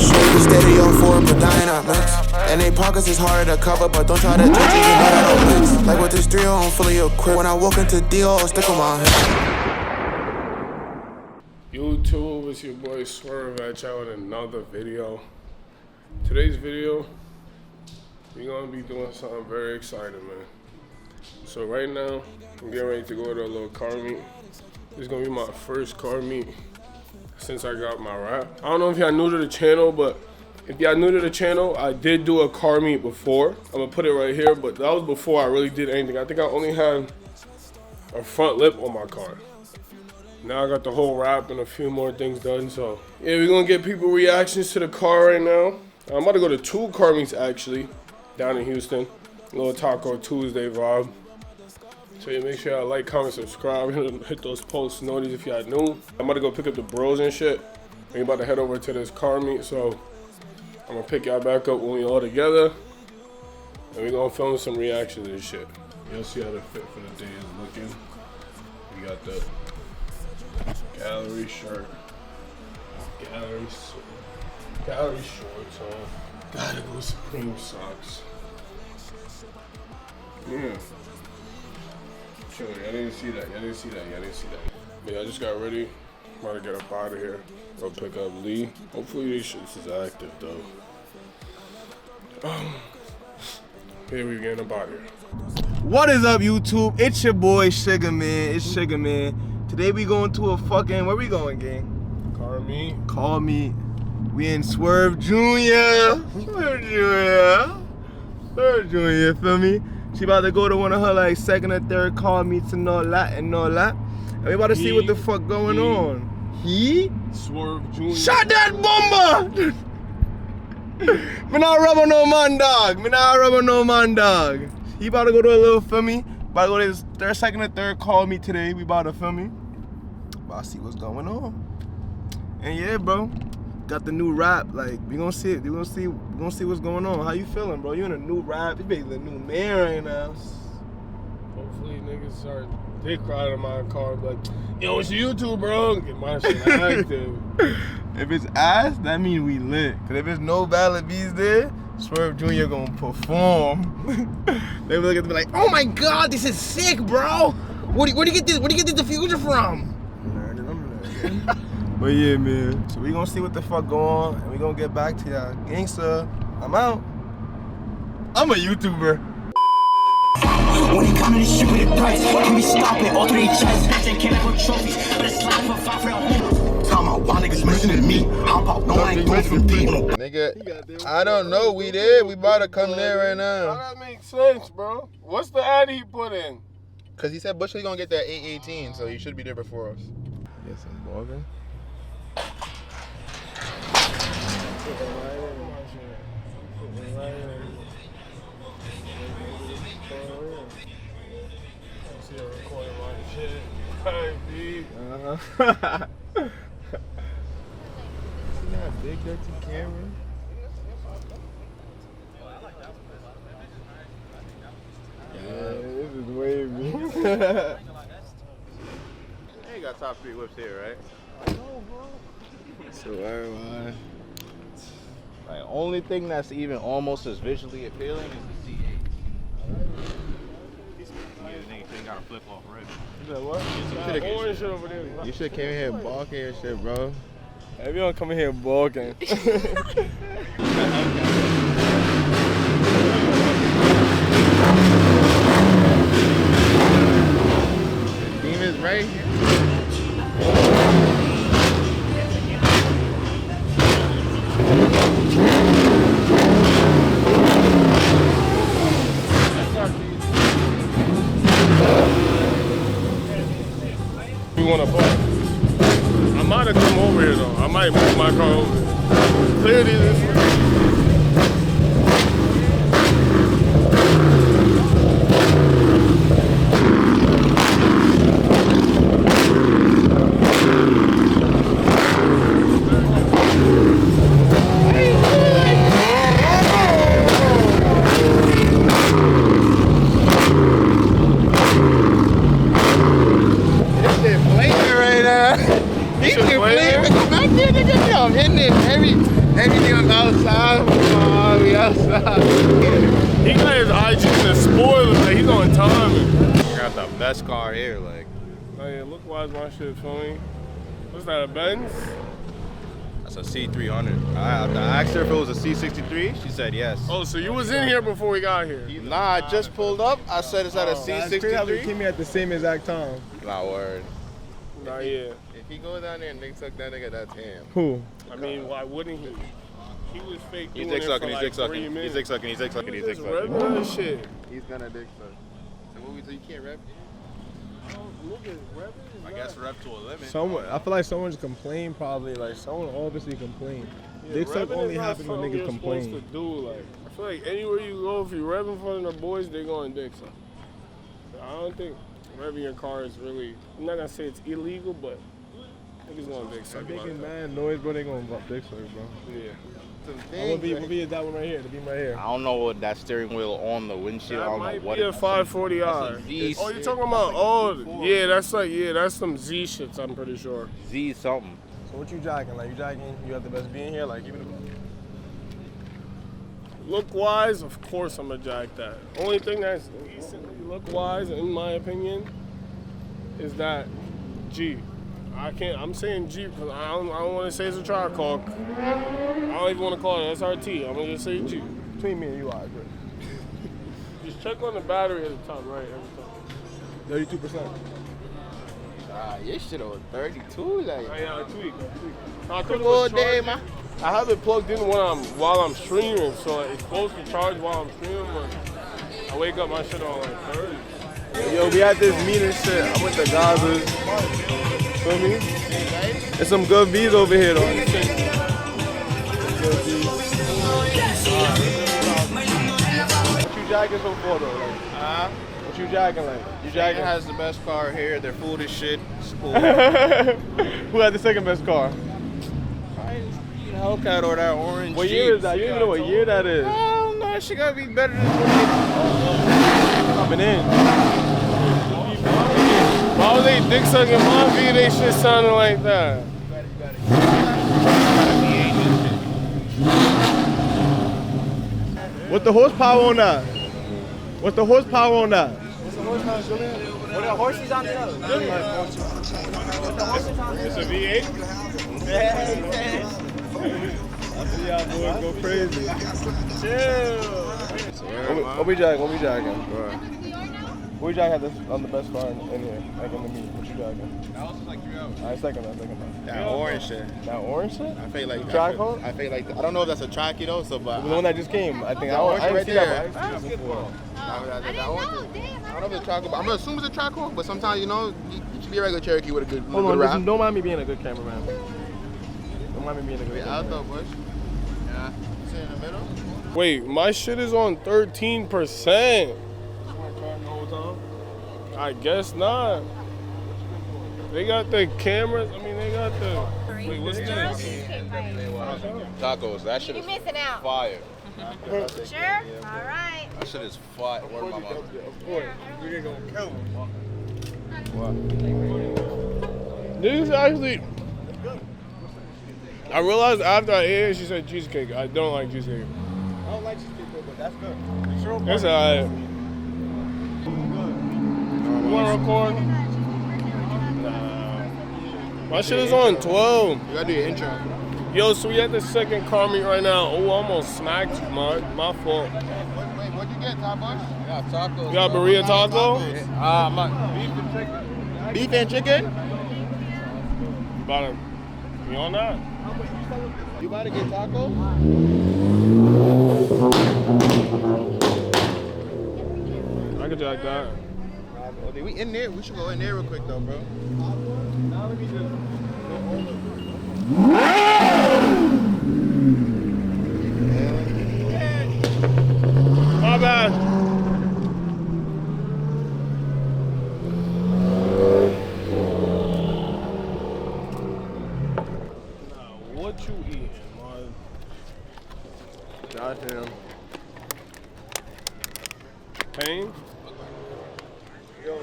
shit. We steady on forward, but dying up mix. And they pockets is harder to cover, but don't try to judge it, you know that don't mix. Like with this 3 I'm fully equipped. When I walk into D.O., I'll stick on my head. YouTube, it's your boy Swerve at y'all with another video. Today's video, we're gonna be doing something very exciting, man. So right now, I'm getting ready to go to a little car meet. This is gonna be my first car meet since I got my rap. I don't know if y'all new to the channel, but if y'all new to the channel, I did do a car meet before. I'm gonna put it right here, but that was before I really did anything. I think I only had a front lip on my car. Now I got the whole wrap and a few more things done, so yeah, we're gonna get people reactions to the car right now. I'm about to go to 2 car meets actually, down in Houston. A little Taco Tuesday vibe. So yeah, make sure y'all like, comment, subscribe, hit those post notifications if y'all new. I'm about to go pick up the bros and shit. We're about to head over to this car meet, so I'm gonna pick y'all back up when we all together. And we're gonna film some reactions and shit. You'll see how the fit for the day is looking. We got the gallery shirt, gallery shorts on, gotta go Supreme socks. Yeah. Sure, y'all didn't see that, But yeah, I just got ready. I'm about to get up out of here. Go pick up Lee. Hopefully this shit is active though. Here we getting up out of here. What is up, YouTube? It's your boy Sugar Man. It's Sugar Man. Today we going to a fucking, where we going, gang? Car meet. Call me. We in Swerve Jr. Swerve Jr., feel me? She about to go to one of her like second or third car meets and all that. And we about to see what the fuck going on. Swerve Jr. Shot that bomber! Me not rubber no man, dog. He about to go to a little, feel me? About to go to his second or third call me today. We about to, feel me? About to see what's going on. And yeah, bro, got the new rap. Like, we gonna see it. We gonna see what's going on. How you feeling, bro? You in a new rap? You basically a new man right now. Hopefully niggas start dick riding my car, like, yo, it's YouTube, bro. Get my shit active. If it's ass, that mean we lit. Cause if it's no valid beats there, Swerve Jr. gonna perform. They will look at me like, oh my god, this is sick, bro. Where do you get this diffuser from? I'm learning. But yeah, man. So we gonna see what the fuck go on, and we gonna get back to y'all. Gangsta, I'm out. I'm a YouTuber. When he come in this shit with a price, can we stop it? All 3 chests, bitch, can't have no trophies, but it's slap for 5 for the home. Talking about why niggas mentioning me. How about no, I ain't going for people. Nigga, I don't know. We there. We about to come there right now. How that makes sense, bro? What's the ad he put in? Cause he said Bush is gonna get that 818, so he should be there before us. Get some bargain. See that big dirty camera? Yeah, this is wavy. Hey, you got top 3 whips here, right? I know, bro. So everyone. Like, only thing that's even almost as visually appealing is the C8. Yeah, the nigga got a flip off already. You said what? Orange shit over there. You should came in here balking and shit, bro. Hey, we don't come in here balking. Demons right here. We want to park. I might have come over here though. I might move my car over. Clearly this way. Anything on the outside, we outside. He got his IG in the spoiler, like he's on timing. You got the best car here, like. Oh yeah, look why my shit filming. What's that, a Benz? That's a C300. I asked her if it was a C63. She said yes. Oh, so you was in here before we got here? Nah, I just pulled up. I said it's at a It's crazy how we C63. came here at the same exact time. Nah, word. Nah, yeah. If he goes down there and dick suck that nigga, that's him. Who? I mean, why wouldn't he? He was fake He's doing dick it sucking, for he's like dick sucking. 3 He's minutes. dick sucking, he's dick sucking, he's He dick was sucking. just revving that shit. He's gonna dick suck. So what we do, you can't rep? I guess rep to a limit. Someone, I feel like someone's complained probably. Like someone obviously complained. Dick suck Revving only is not happens when something niggas you're complain. supposed to do. Like, I feel like anywhere you go, if you rev in front of the boys, they going dick suck. I don't think revving your car is really. I'm not gonna say it's illegal, but niggas going dick suck. They're about making that. mad noise, bro. They going dick suck, bro. Yeah. What be that one right here? The beam right here. I don't know what that steering wheel on the windshield. I That don't might know what be a it is. 540i. That's a Z. Oh, you talking about? Oh, yeah, that's like that's some Z shits. I'm pretty sure. Z something. So what you jacking? Like you jacking? You have the best being here? Like even. Look wise, of course I'm gonna jack that. Only thing that's decently look wise, in my opinion, is that G. I'm saying G because I don't want to say it's a tri-car. I don't even want to call it SRT. I'm gonna just say G. Between me and you, alright, bro. Just check on the battery at the top, right? Every time. 32%. Your shit on 32, like. Oh, yeah, I tweak. I Good old day, man. I have it plugged in while I'm streaming, so it's supposed to charge while I'm streaming. But I wake up, my shit on like 30. Yo, we at this meeting shit. I'm with the Gazas. Feel me? There's some good bees over here though. Good bees. What you jacking so for though? Like, what you jacking like? You Jagan jacking? has the best car here. Their food is shit. It's cool. Who had the second best car? Hellcat or that orange. What year is that? You don't even know what year that is. Oh no, she gotta be better than 20. Coming in. Why was they dick sucking my V? They shit sounding like that. What's the horsepower on that? What's the horsepower on that? What are horses on the other? It's a V8. Yeah, boys go crazy. Chill. What we jacking? What we jacking? What we jacking on the best car in here? Like in the meet. What you jacking? That was like 3 hours. Alright, second that. That orange shit. That orange shit? I feel like Track hole? I feel like I don't know if that's a tracky though. So, but The one that just came. I think I orange didn't right see there. that one. I didn't see this before. I don't know if it's a track hole. I'm gonna assume it's a track hole, but sometimes you know you should be a regular Cherokee with a good Hold on, rap. listen, don't mind me being a good cameraman. Don't mind me being a good Be out cameraman. though, Bush. Yeah. Sit in the middle. Wait, my shit is on 13%. I guess not. They got the cameras. I mean, they got the. Wait, what's this? Tacos. That shit You're is missing out. fire. Sure? All right. That shit is fire. Where my mom? Of course. We're gonna kill him. This is actually. I realized after I ate it, she said cheesecake. I don't like cheesecake. I don't like cheesecake though, but that's good. Sure, That's alright. You wanna record? Nah. My shit is on 12. You gotta do your intro. Yo, so we at the second car meet right now. Oh, I almost smacked you, my fault. Wait, what'd you get, Top Bush? Yeah, tacos. You got burrito taco? Beef and chicken? About it. You on that? You about to get taco? I could jack that. We in there. We should go in there real quick though, bro. My bad. What you eating, man? Goddamn. Pain?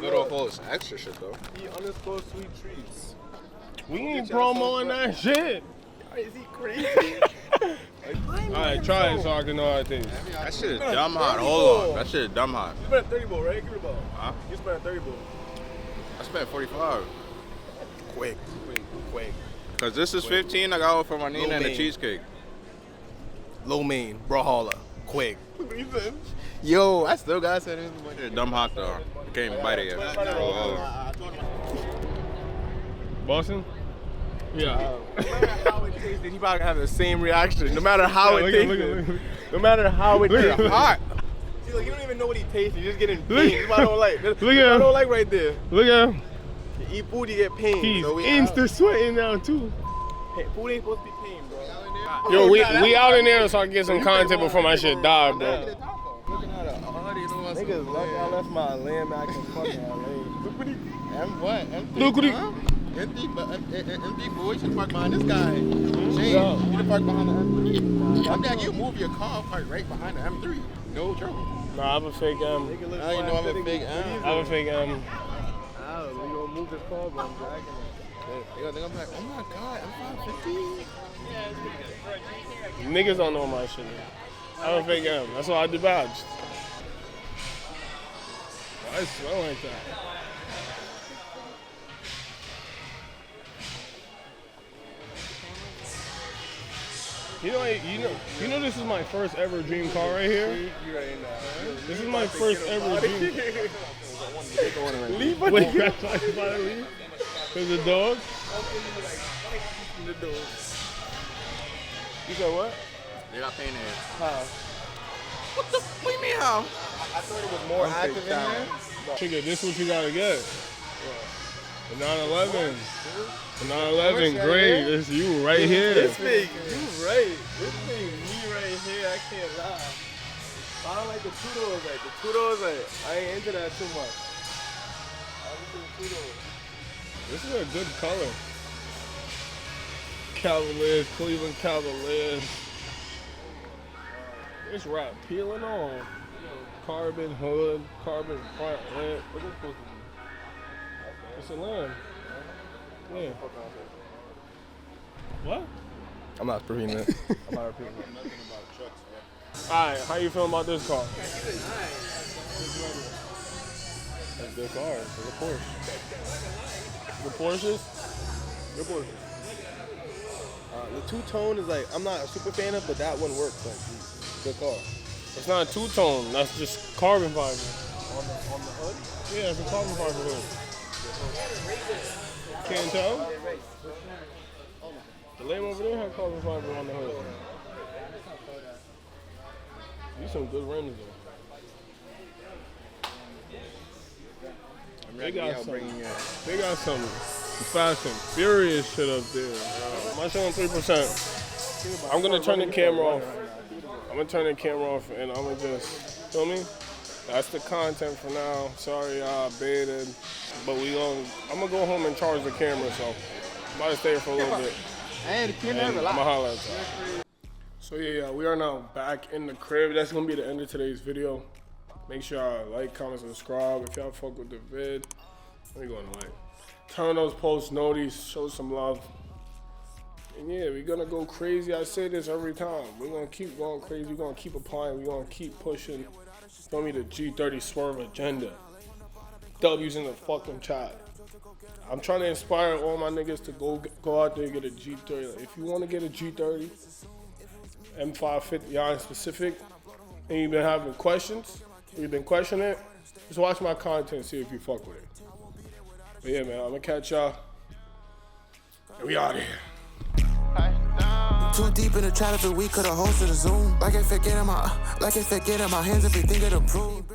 Good old folks. Extra shit though. _sweet treats. We ain't promoting that shit. Is he crazy? Alright, try it so I can know how it tastes. That shit is dumb hot. Hold on. That shit is dumb hot. You spent 30 ball, right? Give me the ball. Huh? You spent 30 ball. I spent 45. Quick. Cause this is 15. I got one for my Nina and a cheesecake. Low main, Brawlhalla. Quick. Yo, I still got that in Shit is dumb hot though. I can't even bite it yet. Oh, Boston? Yeah. No matter how it tasted, he probably have the same reaction. No matter how it tasted. Look. No matter how it tasted. Look. Hot. See, look, you don't even know what he tastes. You're just getting pain. That's what I don't like. That's Look what at I him. don't like right there. Look at him. You eat food, you get pain. He's So we insta sweating now too. Food ain't supposed to be pain, bro. Yo, we out in there so I can get some content before my shit die, bro. Niggas lucky I left my lamb back in fucking LA. Look what he. Empty boy, you should park behind this guy. Shane, you should park behind the M3. I'm like, you move your car, park right behind the M3. No trouble. Nah, I have a fake M. Now you know I'm a big M. I have a fake M. We gonna move this car, but I'm dragging it. They're gonna be like, oh my god, M550. Niggas don't know my shit. I have a fake M. That's why I debauched. Why it smell like that? You know this is my first ever dream car right here? This is my first ever dream. Leave Wait, that's why you about to leave? Cause the dog? You said what? They got pain in it. How? What do you mean how? I thought it was more active in there. Nigga, this is what you gotta get. The 911. The 911, great. It's you right here. This thing, you right. This thing, me right here, I can't lie. I don't like the two-doors, the two-doors, I ain't into that too much. I don't do the two-doors. This is a good color. Cavaliers, Cleveland Cavaliers. This wrap peeling on. Carbon hood, carbon front lamp. What's it supposed to be? It's a lamp. Yeah. What? I'm not repeating it. I'm not repeating it. Alright, how you feeling about this car? That's a good car. It's a Porsche. The Porsches? Your Porsche. The two-tone is like, I'm not a super fan of, but that one works. Like, good car. It's not a two-tone. That's just carbon fiber. On the hood? Yeah, it's a carbon fiber hood. Can't tell? The lame over there had carbon fiber on the hood. These some good rims though. They got some Fast and Furious shit up there. My shit on 3%. I'm gonna turn the camera off. And I'm gonna just, feel me? That's the content for now. Sorry I baited, but I'm gonna go home and charge the camera, so I'm about to stay here for a little bit. And I'm gonna holler at y'all. So yeah, we are now back in the crib. That's gonna be the end of today's video. Make sure y'all like, comment, subscribe. If y'all fuck with the vid, let me go on the like. Turn those post notice, show some love. And yeah, we're gonna go crazy. I say this every time. We're gonna keep going crazy. We're gonna keep applying. We're gonna keep pushing. Show me the G30 Swerve agenda. W's in the fucking chat. I'm trying to inspire all my niggas to go out there and get a G30. Like, if you want to get a G30, M550i in specific, and you've been having questions, you've been questioning it, just watch my content and see if you fuck with it. But yeah, man, I'm gonna catch y'all. And we out here. Too deep in the chat of the week, could've hosted a Zoom. Like if it get in my hands, everything get approved.